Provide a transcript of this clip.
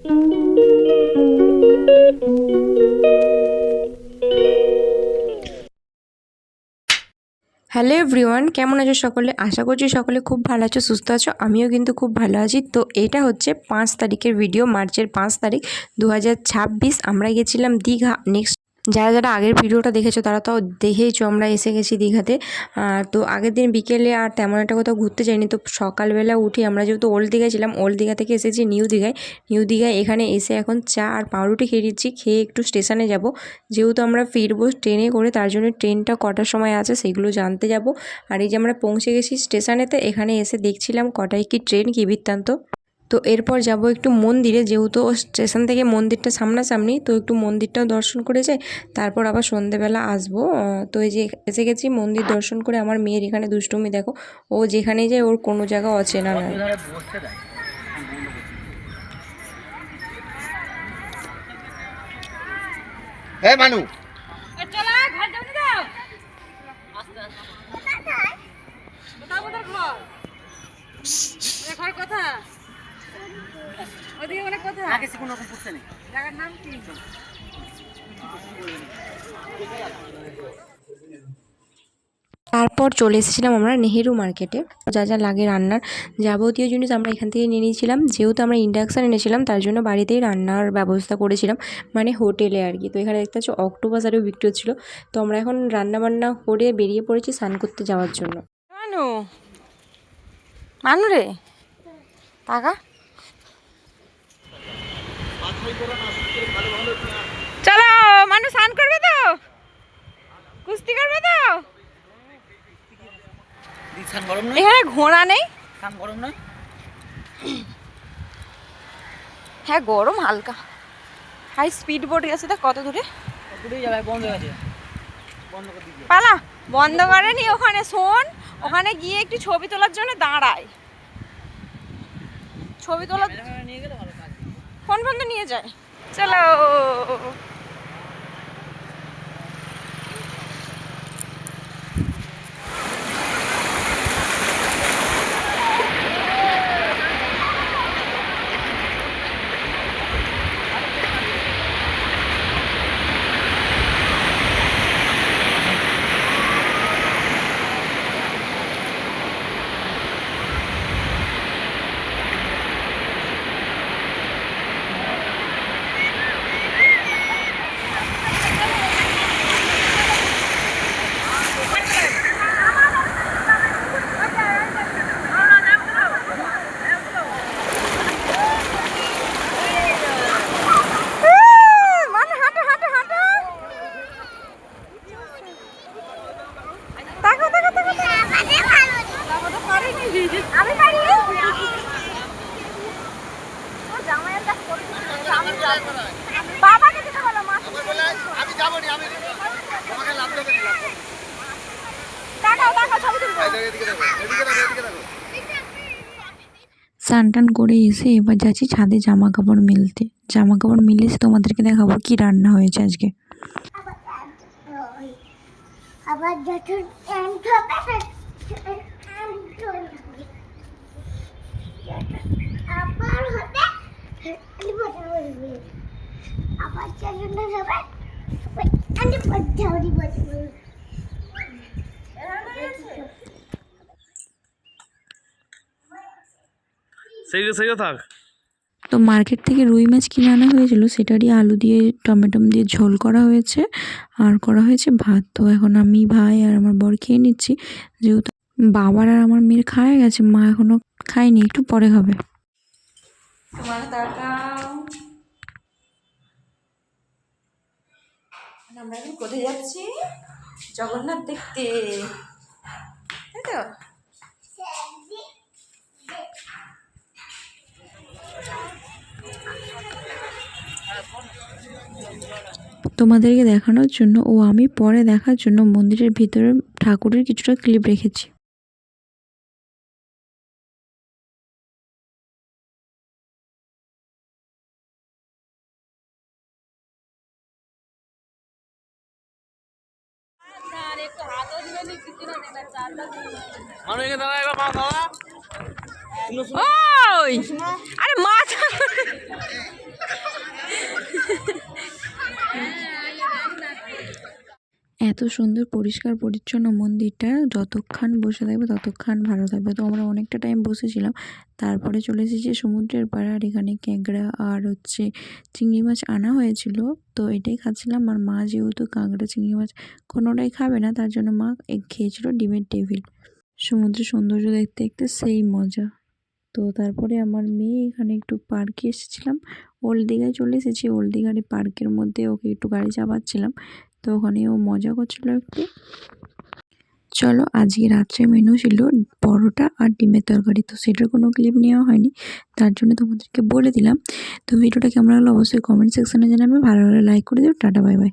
Hello everyone, কেমন আছো সকলে? আশা করছি সকলে খুব ভালো আছো, সুস্থ আছো। আমিও কিন্তু খুব ভালো আছি। তো এটা হচ্ছে 5 তারিখের ভিডিও, মার্চের 5 তারিখ 2026। আমরা গেছিলাম দীঘা। নেক্সট যারা যারা আগের ভিডিওটা দেখেছো তারা তো দেখেইছো, আমরা এসে গেছি দীঘাতে। তো আগের দিন বিকেলে আর তেমন একটা কোথাও ঘুরতে যাইনি। তো সকালবেলা উঠে আমরা যেহেতু ওল্ড দীঘায় ছিলাম, ওল্ড দীঘা থেকে এসেছি নিউ দীঘায়। নিউ দীঘায় এখানে এসে এখন চা আর পাউরুটি খেয়ে দিচ্ছি, খেয়ে একটু স্টেশনে যাব। যেহেতু আমরা ফিরবো ট্রেনে করে, তার জন্য ট্রেনটা কটার সময় আছে সেগুলো জানতে যাব। আর এই যে আমরা পৌঁছে গেছি স্টেশনেতে, এখানে এসে দেখছিলাম কটায় কি ট্রেন, কি বৃত্তান্ত। তো এরপর যাব একটু মন্দিরে, যেহেতু স্টেশন থেকে মন্দিরটা সামনাসামনি, তো একটু মন্দিরটাও দর্শন করে যাই, তারপর আবার সন্ধেবেলা আসবো। তো এই যে এসে গেছি, মন্দির দর্শন করে। আমার মেয়ের এখানে দুষ্টুমি দেখো, ও যেখানেই যায় ওর কোনো জায়গা অচেনা নয়। মানু তারপর চলে এসেছিলাম আমরা নেহেরু মার্কেটে। যা যা লাগে রান্নার যাবতীয় জিনিস আমরা এখান থেকে নিয়ে নিয়েছিলাম। যেহেতু আমরা ইন্ডাকশান এনেছিলাম, তার জন্য বাড়িতেই রান্নার ব্যবস্থা করেছিলাম, মানে হোটেলে আর কি। তো এখানে দেখতে পাচ্ছি অক্টোপাস আরও বিক্রি হচ্ছিলো। তো আমরা এখন রান্না বান্না করে বেরিয়ে পড়েছি স্নান করতে যাওয়ার জন্য। মানু মানু রে টাকা চলো, মানু স্নান করবে তো, কুস্তি করবে তো। এখানে ঘোড়া নেই, হ্যাঁ গরম হালকা। হাই স্পিড বোট গেছে, তো কত দূরে পালা বন্ধ করেনি। ওখানে শোন, ওখানে গিয়ে একটু ছবি তোলার জন্য দাঁড়ায়, ছবি তোলা ফোন বন্ধ নিয়ে যায়। চলো স্নান টান করে এসে এবার যাচ্ছি ছাদে জামা কাপড় মেলতে। জামা কাপড় মিলে এসে তোমাদেরকে দেখাবো কি রান্না হয়েছে আজকে। আবার থাক। তো মার্কেট থেকে রুই মাছ কিনে আনা হয়েছিল, সেটারই আলু দিয়ে টমেটো দিয়ে ঝোল করা হয়েছে, আর করা হয়েছে ভাত। তো এখন আমি, ভাই আর আমার বর খেয়ে নিচ্ছি। যেহেতু বাবার আর আমার মেয়ের খাওয়া গেছে, মা এখনো খায়নি, একটু পরে খাবে। আমরা এখন কোথায় যাচ্ছি? জগন্নাথ দেখতে, তাই তো? তোমাদেরকে দেখানোর জন্য ও আমি পরে দেখার জন্য মন্দিরের ভিতরে ঠাকুরের কিছুটা ক্লিপ রেখেছি। ওই আরে মাছ এত সুন্দর পরিষ্কার পরিচ্ছন্ন মন্দিরটা, যতক্ষণ বসে থাকবে ততক্ষণ ভালো থাকবে। তো আমরা অনেকটা টাইম বসেছিলাম, তারপরে চলে এসেছি সমুদ্রের পাড়ে। আর এখানে ক্যাংড়া আর চিংড়ি মাছ আনা হয়েছিল, তো এটাই খাচ্ছিলাম। আর মা যেহেতু কাঁকড়া চিংড়ি মাছ কোনোটাই খাবে না, তার জন্য মা খেয়েছিল ডিমের টেবিল। সমুদ্রের সৌন্দর্য দেখতে দেখতে সেই মজা। তো তারপরে আমার মেয়ে এখানে একটু পার্কে এসেছিলাম, ওল্ড দীঘায় চলে এসেছি। ওল্ড দীঘার পার্কের মধ্যে ওকে একটু গাড়ি চাপাচ্ছিলাম, তো ওখানে ও মজা করছিল একটু। চলো, আজকে রাত্রে মেনু ছিল পরোটা আর ডিমের তরকারি, তো সেটার কোনো ক্লিপ নেওয়া হয়নি, তার জন্য তোমাদেরকে বলে দিলাম। তো ভিডিওটা কেমন লাগলো অবশ্যই কমেন্ট সেকশনে জানাবে, ভালো লাগলে লাইক করে দিও। Tata, bye bye.